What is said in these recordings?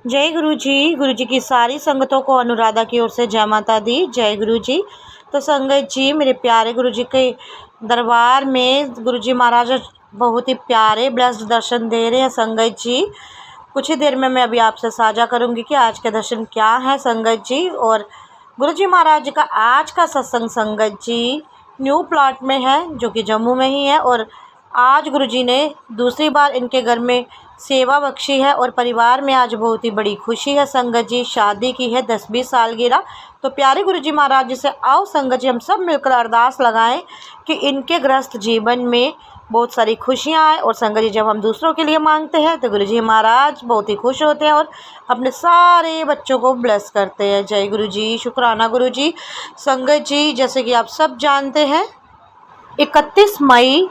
जय गुरु जी की सारी संगतों को अनुराधा की ओर से जय माता दी। जय गुरु जी। तो संगत जी, मेरे प्यारे गुरु जी के दरबार में गुरु जी महाराज बहुत ही प्यारे ब्लेस्ड दर्शन दे रहे हैं। संगत जी, कुछ ही देर में मैं अभी आपसे साझा करूंगी कि आज के दर्शन क्या है संगत जी। और गुरु जी महाराज का आज का सत्संग संगत जी न्यू प्लॉट में है, जो कि जम्मू में ही है। और आज गुरु जी ने दूसरी बार इनके घर में सेवा बख्शी है और परिवार में आज बहुत ही बड़ी खुशी है संगत जी। शादी की है 10वीं सालगिरह। तो प्यारे गुरु जी महाराज जी से आओ संगत जी हम सब मिलकर अरदास लगाएं कि इनके गृहस्थ जीवन में बहुत सारी खुशियां आए। और संगत जी, जब हम दूसरों के लिए मांगते हैं तो गुरु जी महाराज बहुत ही खुश होते हैं और अपने सारे बच्चों को ब्लेस करते हैं। जय गुरु जी, शुक्राना गुरु जी। संगत जी, जैसे कि आप सब जानते हैं 31 मई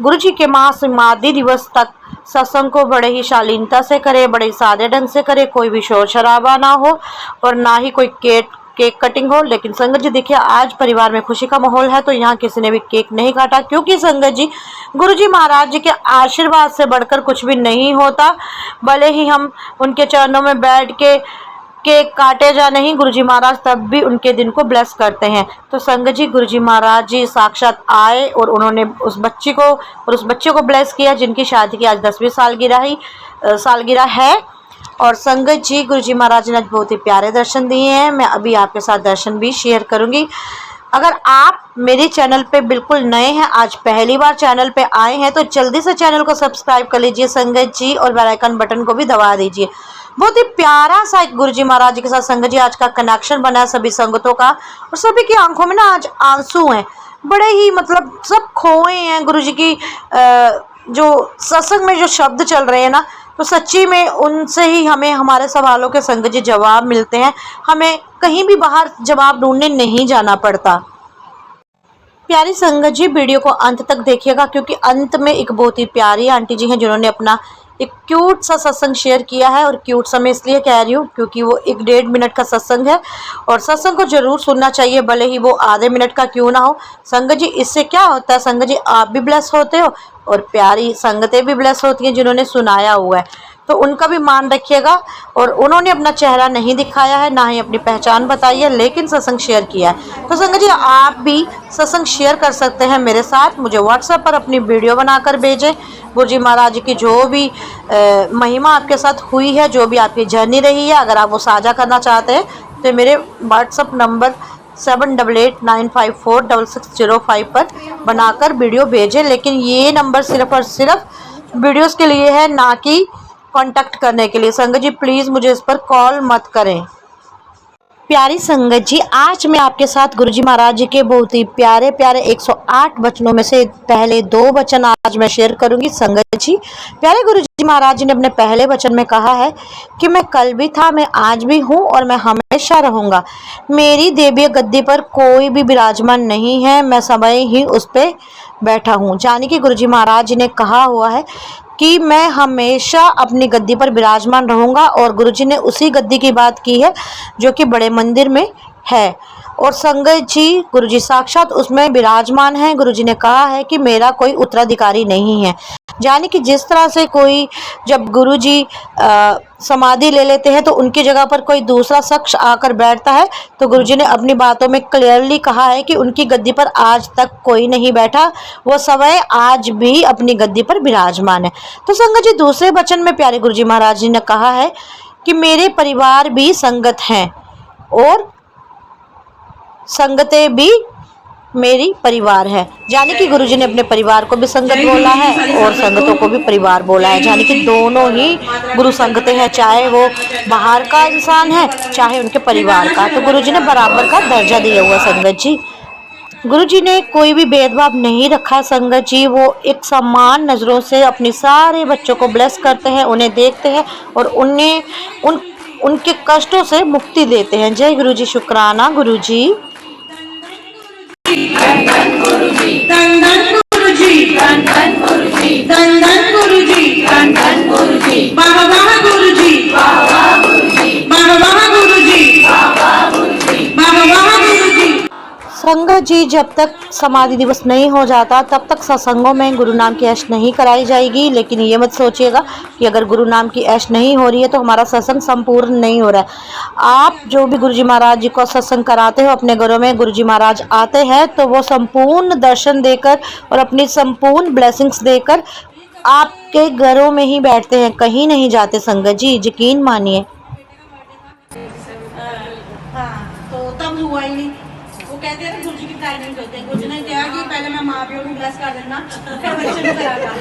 गुरु जी के महासमाधि दिवस तक सत्संग को बड़े ही शालीनता से करे, बड़े ही सादे ढंग से करे, कोई भी शोर शराबा ना हो और ना ही कोई केक कटिंग हो। लेकिन संगत जी देखिए, आज परिवार में खुशी का माहौल है तो यहाँ किसी ने भी केक नहीं काटा, क्योंकि संगत जी गुरु जी महाराज जी के आशीर्वाद से बढ़कर कुछ भी नहीं होता। भले ही हम उनके चरणों में बैठ के केक काटे जा नहीं, गुरु जी महाराज तब भी उनके दिन को ब्लेस करते हैं। तो संगत जी, गुरु जी महाराज जी साक्षात आए और उन्होंने उस बच्ची को और उस बच्चे को ब्लेस किया जिनकी शादी की आज 10वीं सालगिरह है। और संगत जी, गुरु जी महाराज ने आज बहुत ही प्यारे दर्शन दिए हैं। मैं अभी आपके साथ दर्शन भी शेयर करूंगी। अगर आप मेरे चैनल पे बिल्कुल नए हैं, आज पहली बार चैनल पे आए हैं, तो जल्दी से चैनल को सब्सक्राइब कर लीजिए संगत जी और बेल आइकन बटन को भी दबा दीजिए। बहुत ही प्यारा सा एक गुरु जी महाराज जी के साथ संगत जी आज का कनेक्शन बना है सभी संगतों का। और सभी की आंखों में ना आज आंसू हैं, बड़े ही मतलब सब खोए हैं गुरु जी की जो सत्संग में जो शब्द चल रहे हैं ना, तो सच्ची में उनसे ही हमें हमारे सवालों के संगत जी जवाब मिलते हैं। हमें कहीं भी बाहर जवाब ढूंढने नहीं जाना पड़ता। प्यारी संगत जी, वीडियो को अंत तक देखिएगा, क्योंकि अंत में एक बहुत ही प्यारी आंटी जी हैं जिन्होंने अपना एक क्यूट सा सत्संग शेयर किया है। और क्यूट सा मैं इसलिए कह रही हूँ क्योंकि वो 1-1.5 मिनट का सत्संग है और सत्संग को जरूर सुनना चाहिए, भले ही वो आधे मिनट का क्यों ना हो। संगत जी, इससे क्या होता है संगत जी, आप भी ब्लेस होते हो और प्यारी संगतें भी ब्लेस होती हैं जिन्होंने सुनाया हुआ है, तो उनका भी मान रखिएगा। और उन्होंने अपना चेहरा नहीं दिखाया है, ना ही अपनी पहचान बताई है, लेकिन सत्संग शेयर किया है। तो संगत जी, आप भी सत्संग शेयर कर सकते हैं मेरे साथ। मुझे व्हाट्सएप पर अपनी वीडियो बनाकर भेजें। गुरु जी महाराज जी की जो भी महिमा आपके साथ हुई है, जो भी आपकी जर्नी रही है, अगर आप वो साझा करना चाहते हैं तो मेरे व्हाट्सएप नंबर 7889546605 पर बनाकर वीडियो भेजें। लेकिन ये नंबर सिर्फ और सिर्फ वीडियोस के लिए है, ना कि कांटेक्ट करने के लिए। संगत जी, प्लीज़ मुझे इस पर कॉल मत करें। प्यारी संगत जी, आज मैं आपके साथ गुरु जी महाराज जी के बहुत ही प्यारे प्यारे 108 वचनों में से पहले 2 वचन आज मैं शेयर करूंगी। संगत जी, प्यारे गुरु जी महाराज जी ने अपने पहले वचन में कहा है कि मैं कल भी था, मैं आज भी हूँ और मैं हमेशा रहूँगा। मेरी देवीय गद्दी पर कोई भी विराजमान नहीं है, मैं समय ही उस पर बैठा हूँ। यानी कि गुरु जी महाराज जी ने कहा हुआ है कि मैं हमेशा अपनी गद्दी पर विराजमान रहूँगा। और गुरुजी ने उसी गद्दी की बात की है जो कि बड़े मंदिर में है। और संगत जी, गुरुजी साक्षात उसमें विराजमान है। गुरुजी ने कहा है कि मेरा कोई उत्तराधिकारी नहीं है। यानी कि जिस तरह से कोई जब गुरुजी समाधि ले लेते हैं तो उनकी जगह पर कोई दूसरा शख्स आकर बैठता है, तो गुरुजी ने अपनी बातों में क्लियरली कहा है कि उनकी गद्दी पर आज तक कोई नहीं बैठा, वो समय आज भी अपनी गद्दी पर विराजमान है। तो संगत जी, दूसरे वचन में प्यारे गुरुजी महाराज जी ने कहा है कि मेरे परिवार भी संगत हैं और संगतें भी मेरी परिवार है। यानी कि गुरुजी ने अपने परिवार को भी संगत बोला है और संगतों को भी परिवार बोला है। यानी कि दोनों ही गुरु संगतें हैं, चाहे वो बाहर का इंसान है चाहे उनके परिवार का, तो गुरुजी ने बराबर का दर्जा दिया हुआ। संगत जी, गुरुजी ने कोई भी भेदभाव नहीं रखा। संगत जी, वो एक समान नज़रों से अपने सारे बच्चों को ब्लेस करते हैं, उन्हें देखते हैं और उनके कष्टों से मुक्ति देते हैं। जय गुरु जी, शुक्राना गुरु जी। धन धन गुरुजी, धन धन गुरुजी, धन धन गुरुजी, धन धन गुरुजी, धन धन गुरुजी, वाह वाह गुरुजी, वाह वाह गुरुजी, वाह वाह गुरुजी, वाह वाह गुरुजी, वाह वाह गुरुजी। संगत जी, जब तक समाधि दिवस नहीं हो जाता तब तक सत्संगों में गुरु नाम की ऐश नहीं कराई जाएगी। लेकिन ये मत सोचिएगा कि अगर गुरु नाम की ऐश नहीं हो रही है तो हमारा सत्संग संपूर्ण नहीं हो रहा है। आप जो भी गुरुजी महाराज जी को सत्संग कराते हो अपने घरों में, गुरुजी महाराज आते हैं तो वो संपूर्ण दर्शन देकर और अपनी संपूर्ण ब्लेसिंग्स देकर आपके घरों में ही बैठते हैं, कहीं नहीं जाते संगत जी, यकीन मानिए। हाँ, तो तब हुआ ही नहीं। वो कहते हैं ना गुरु जी की टाइमिंग होते हैं। गुरु जी ने कहा कि पहले मैं माँ प्यो को ब्लेस कर देना, फिर बच्चे को कराना।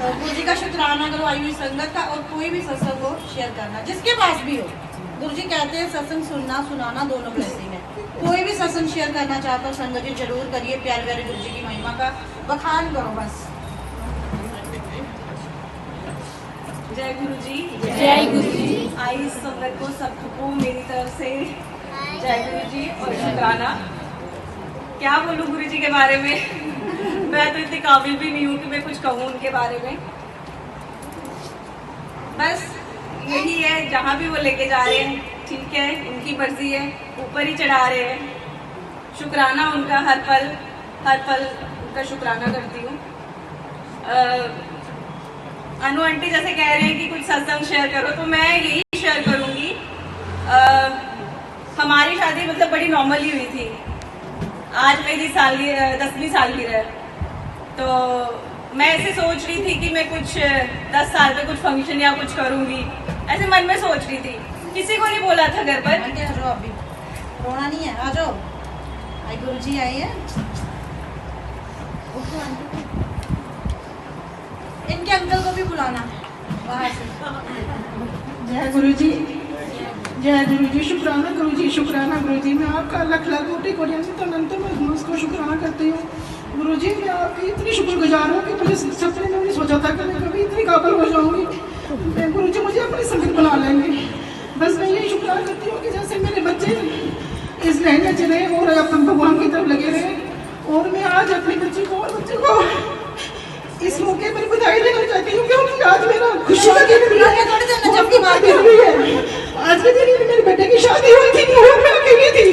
तो गुरु जी का शुक्राना करो आई हुई संगत का, और कोई भी सत्संग को शेयर करना जिसके पास भी हो। गुरु जी कहते हैं सत्संग सुनना सुनाना दोनों ब्लेसिंग है। कोई भी सत्संग शेयर करना चाहता हो संगत जी जरूर करिए, प्यारे प्यारे गुरु जी की महिमा का बखान करो बस। जय गुरु जी। जय गुरु जी। आई संगत को सबको मेरी तरफ से जय गुरु जी और शुक्राना। क्या बोलूं गुरु जी के बारे में मैं तो इतनी काबिल भी नहीं हूँ कि मैं कुछ कहूँ उनके बारे में। बस यही है, जहाँ भी वो लेके जा रहे हैं ठीक है, उनकी मर्जी है, ऊपर ही चढ़ा रहे हैं। शुक्राना उनका हर पल उनका शुक्राना करती हूँ। अनु आंटी जैसे कह रहे हैं कि कुछ सत्संग शेयर करो, तो मैं यही शेयर करूंगी। हमारी शादी मतलब बड़ी नॉर्मली हुई थी। आज मेरी 10वीं सालगिरह है, तो मैं ऐसे सोच रही थी कि मैं कुछ 10 साल में कुछ फंक्शन या कुछ करूंगी, ऐसे मन में सोच रही थी। किसी को नहीं बोला था घर पर। आंटी आ जाओ, अभी रोना नहीं है, आ जाओ। आई गुरु जी आई है। उठो आंटी, इनके अंकल को भी बुलाना बाहर से। जय गुरु जी, जय गुरु जी। शुक्राना गुरु जी, शुक्राना गुरु जी। मैं आपका लाख लाख कोटि कोटि तो अनंत मैं उसको शुक्राना करती हूँ। गुरु जी मैं आपकी इतनी शुक्रगुजार हूँ कि मुझे सपने में नहीं सोचा था कि मैं कभी इतनी काबिल हो जाऊँगी। गुरु जी मुझे अपनी संगत बना लेंगे। बस मैं यही शुक्राना करती हूँ कि जैसे मेरे बच्चे इस रहने चले और अपन भगवान की तरफ लगे रहे, और मैं आज अपने बच्चे को और बच्चे को इस मौके पर बधाई देना चाहती हूँ क्योंकि आज मेरा खुशी का दिन भी है। आज के दिन मेरे बेटे की शादी हुई थी और मैं अकेली थी,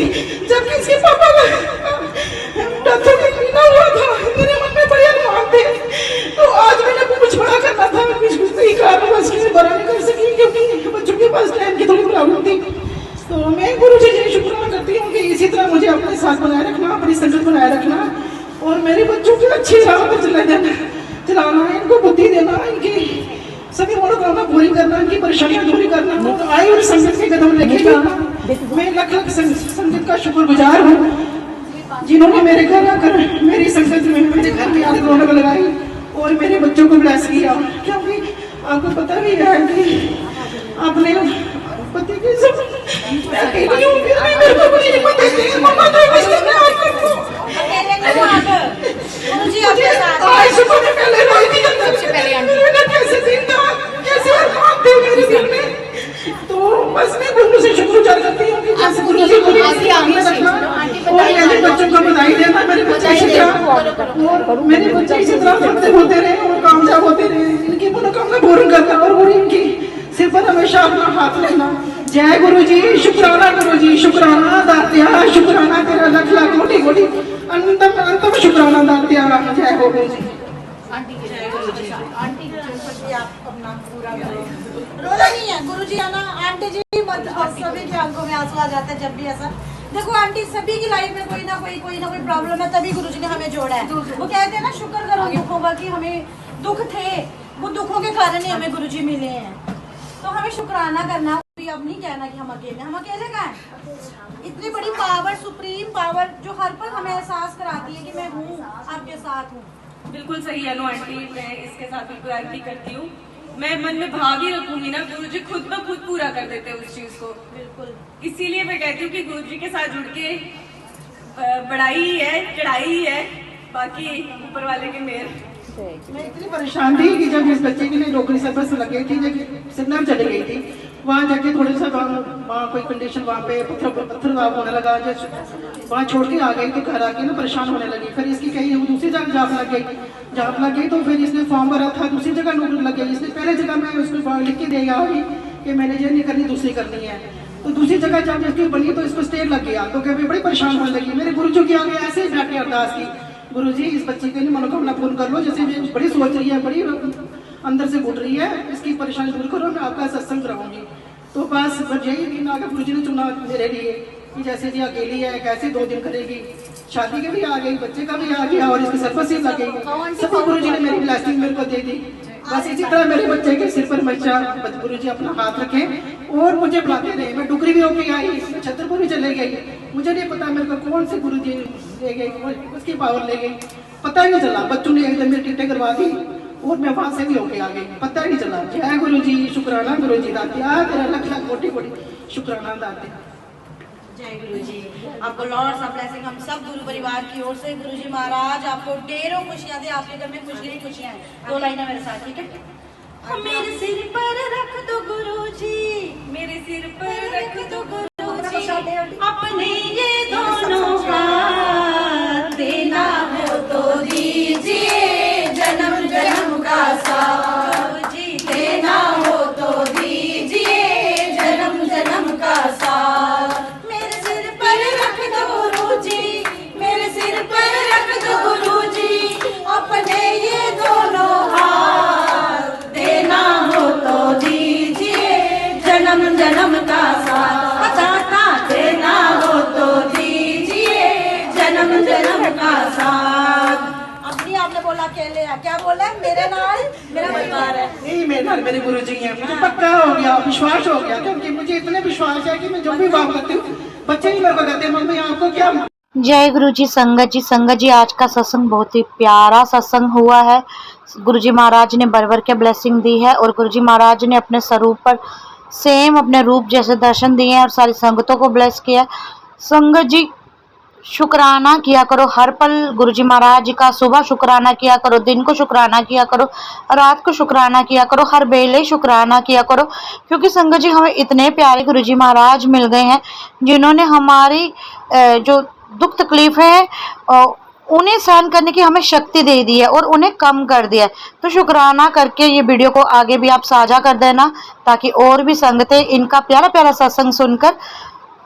जबकि इसके पापा का डॉक्टर ने पीना हुआ था। मेरे मन में बड़े अरमान थे, तो आज मैंने कुछ बड़ा करना था। मैं कुछ नहीं कारणवश किसी बड़ा नहीं कर सकी क्योंकि बच्चों के पास टाइम की थोड़ी प्रॉब्लम थी। तो मैं गुरु जी से शुक्राना करती हूँ कि इसी तरह मुझे अपने साथ बनाए रखना, अपनी संगत बनाए रखना, और मेरे बच्चों की अच्छी राह पर चलाना, इनको बुद्धि देना, इनकी सभी मनोकामना पूरी करना, इनकी परेशानियां दूरी करना, और आई और संगत के कदम लेके जाना। मैं लख लख संगत का शुक्रगुजार हूँ जिन्होंने मेरे घर आकर मेरी संगत में मेरे घर में आकर रौनक लगाई और मेरे बच्चों को ब्लेस किया। क्योंकि आपको पता भी है कि अपने पति की सब अकेली हूँ, फिर भी मेरे को बड़ी हिम्मत देती है। मम्मा जो कुछ करना है आप करो। गुरु जी आपके साथ हैं। आज सुबह में पहले रोई थी, सबसे पहले मैंने कैसे दिन था, कैसे अरमान थे मेरे दिल में। तो बस मैं गुरु से शुक्रगुजार करती हूँ कि जैसे गुरु जी को आगे रखना और मेरे बच्चों को बधाई देना। मेरे बच्चे इसी तरह और मेरे बच्चे इसी तरह फतेह होते रहे और कामयाब होते रहे, इनकी मनोकामना पूर्ण करना और वो इनकी सिर पर हमेशा अपना हाथ रखना। जय गुरु जी, शुक्राना गुरु जी, शुक्राना दात्या, शुक्राना तेरा लख लाख कोटि कोटि अनंतम अनंतम शुक्राना दात्या। जय हो गुरु जी। आंटी आप अपना पूरा करो, रोना नहीं है। गुरु जी आना, आंटी जी मत, और सभी के आंखों में आंसू आ जाते हैं जब भी ऐसा। देखो आंटी, सभी की लाइफ में कोई ना कोई प्रॉब्लम है, तभी गुरु जी ने हमें जोड़ा है। वो कहते हैं ना शुक्र करो दुखों का, कि हमें दुख थे, वो दुखों के कारण ही हमें गुरु जी मिले हैं। तो हमें शुक्राना करना, अब नहीं कहना कि हम अकेले का है। इतनी बड़ी पावर, सुप्रीम पावर जो हर पल हमें एहसास कराती है कि मैं हूँ, आपके साथ हूँ। बिल्कुल सही अनु आंटी, मैं इसके साथ बिल्कुल एग्री करती हूँ। मैं मन में भाव ही रखूंगी ना, गुरु जी खुद ब खुद पूरा कर देते हैं उस चीज को। बिल्कुल, इसीलिए मैं कहती हूँ कि गुरु जी के साथ जुड़ के बढ़ाई ही है, चढ़ाई ही है, बाकी ऊपर वाले के मेहर। मैं इतनी परेशान थी कि जब इस बच्चे के लिए नौकरी सर्विस लग गई थी, जब सिग्नल चली गई थी, वहाँ जाके थोड़े सा वहाँ कोई कंडीशन, वहाँ पे पत्थर होने लगा, वहाँ छोड़ के आ गई। तो घर आके ना परेशान होने लगी। फिर इसकी कहीं दूसरी जगह जॉब लग गई, तो फिर इसने फॉर्म भरा था, दूसरी जगह नौकरी लग गई। इसने पहले जगह मैं उसको लिख के देगा कि मैनेजर नहीं करनी, दूसरी करनी है। तो दूसरी जगह जब इसकी बनी तो इसको स्टेट लग गया, तो कभी बड़ी परेशान होने लगी। मेरे गुरुजी के आगे ऐसे ही बैठ के अरदास की, गुरुजी इस बच्ची के लिए मनोकामना पूर्ण कर लो, जैसे ये बड़ी सोच रही है, बड़ी अंदर से घुट रही है, इसकी परेशानी दूर करो, मैं आपका सत्संग कराऊंगी। तो बस यही दिन आगे गुरुजी ने चुना मेरे लिए कि जैसे जी अकेली है, कैसे 2 दिन करेगी, शादी के भी आ गई, बच्चे का भी आ गया और इसकी सर्वसील लग गई। सभी गुरुजी ने मेरी ब्लेसिंग मेरे को दे दी। बस इसी तरह मेरे बच्चे के सिर पर बच्चा गुरुजी अपना हाथ रखें और मुझे बुलाते रहे। मैं डुगरी भी होके आई, छतरपुर भी चले गई, मुझे नहीं पता मेरे को कौन से गुरुजी ले गए, उसकी पावर ले गई, पता ही नहीं चला। बच्चों ने एकदम मेरी टिकटें करवा दी और मैं वहां से भी होके आ गई, पता ही नहीं चला। जय गुरुजी, शुक्राना गुरुजी दा, तेरा लख लख कोटि कोटि शुक्राना दाते। जय गुरुजी, आपको लॉर्ड्स ऑफ ब्लेसिंग हम सब गुरु परिवार की ओर से। गुरुजी महाराज आपको ढेरों खुशियां दे, आपके घर में खुशियां ही खुशियां हैं। 2 लाइनें मेरे साथ, ठीक है। मेरे सिर पर रख दो गुरुजी, मेरे सिर पर रख दो गुरुजी, अपने ये दोनों हाथ, देना हो तो दीजिए जन्म जन्म का साथ, जी देना हो तो दीजिए जन्म जन्म का साथ। मेरे सिर पर रख दो गुरुजी, मेरे सिर पर रख दो गुरुजी, अपने ये दोनों हाथ, देना हो तो दीजिए जन्म जन्म का साथ, दाता देना हो तो दीजिए जन्म जन्म का साथ। अपनी आपने बोला अकेले है, क्या बोला है? मेरे नाल मेरा परिवार है। नहीं, मेरे नाल मेरे गुरुजी हैं, मुझे पक्का हो गया, विश्वास हो गया, क्योंकि मुझे इतने विश्वास है कि मैं जो भी बात करती हूँ बच्चे ही मेरे को कहते हैं मम्मी आपको क्या। जय गुरु जी। संगत जी आज का सत्संग बहुत ही प्यारा सत्संग हुआ है। गुरुजी महाराज ने बरबर के ब्लेसिंग दी है और गुरुजी महाराज ने अपने स्वरूप पर सेम अपने रूप जैसे दर्शन दिए हैं और सारी संगतों को ब्लेस किया। संगत जी शुक्राना किया करो हर पल गुरुजी महाराज जी का। सुबह शुक्राना किया करो, दिन को शुक्राना किया करो, रात को शुक्राना किया करो, हर बेले शुक्राना किया करो, क्योंकि संगत जी हमें इतने प्यारे गुरुजी महाराज मिल गए हैं जिन्होंने हमारी जो दुख तकलीफ है उन्हें सहन करने की हमें शक्ति दे दी है और उन्हें कम कर दिया है। तो शुक्राना करके ये वीडियो को आगे भी आप साझा कर देना ताकि और भी संगतें इनका प्यारा प्यारा सत्संग सुनकर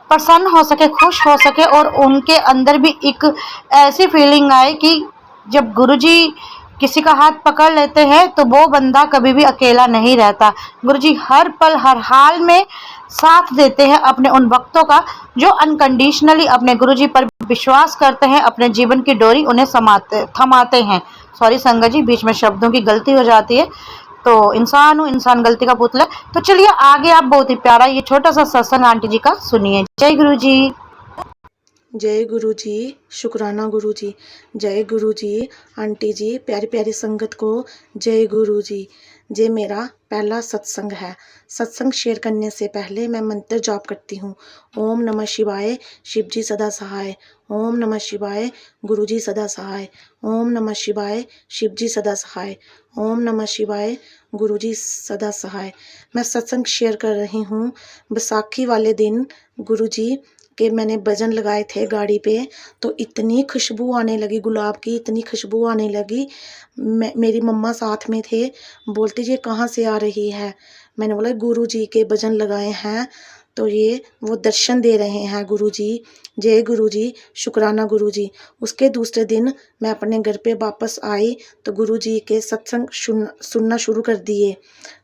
प्रसन्न हो सके, खुश हो सके और उनके अंदर भी एक ऐसी फीलिंग आए कि जब गुरुजी किसी का हाथ पकड़ लेते हैं तो वो बंदा कभी भी अकेला नहीं रहता। गुरुजी हर पल हर हाल में साथ देते हैं अपने उन भक्तों का जो अनकंडीशनली अपने गुरुजी पर विश्वास करते हैं, अपने जीवन की डोरी उन्हें थमाते हैं। सॉरी संगत जी, बीच में शब्दों की गलती हो जाती है, तो इंसान गलती का पुतला। तो चलिए आगे आप बहुत ही प्यारा ये छोटा सा सत्संग आंटी जी का सुनिए। जय गुरु जी। जय गुरु जी, शुक्राना गुरु जी। जय गुरु जी, आंटी जी, प्यारी प्यारी संगत को जय गुरु जी। ये मेरा पहला सत्संग है। सत्संग शेयर करने से पहले मैं मंत्र जाप करती हूँ। ओम नमः शिवाय, शिव जी सदा सहाय। ओम नमः शिवाय, गुरु जी सदा सहाय। ओम नमः शिवाय, शिव जी सदा सहाय। ओम नमः शिवाय, गुरु जी सदा सहाय। मैं सत्संग शेयर कर रही हूँ। बैसाखी वाले दिन गुरु जी के मैंने भजन लगाए थे गाड़ी पे, तो इतनी खुशबू आने लगी गुलाब की, इतनी खुशबू आने लगी। मेरी मम्मा साथ में थे, बोलते ये कहाँ से आ रही है। मैंने बोला गुरु जी के भजन लगाए हैं तो ये वो दर्शन दे रहे हैं गुरु जी। जय गुरु जी, शुक्राना गुरु जी। उसके दूसरे दिन मैं अपने घर पे वापस आई तो गुरु जी के सत्संग सुनना शुरू कर दिए।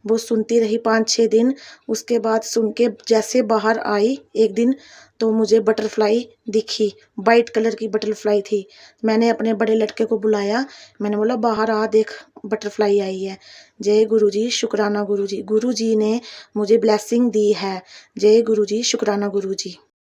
वो सुनती रही 5-6 दिन। उसके बाद सुन के जैसे बाहर आई एक दिन तो मुझे बटरफ्लाई दिखी, वाइट कलर की बटरफ्लाई थी। मैंने अपने बड़े लड़के को बुलाया, मैंने बोला बाहर आ देख बटरफ्लाई आई है। जय गुरु जी, शुक्राना गुरु जी। गुरु जी ने मुझे ब्लेसिंग दी है। जय गुरु जी, शुक्राना गुरु जी।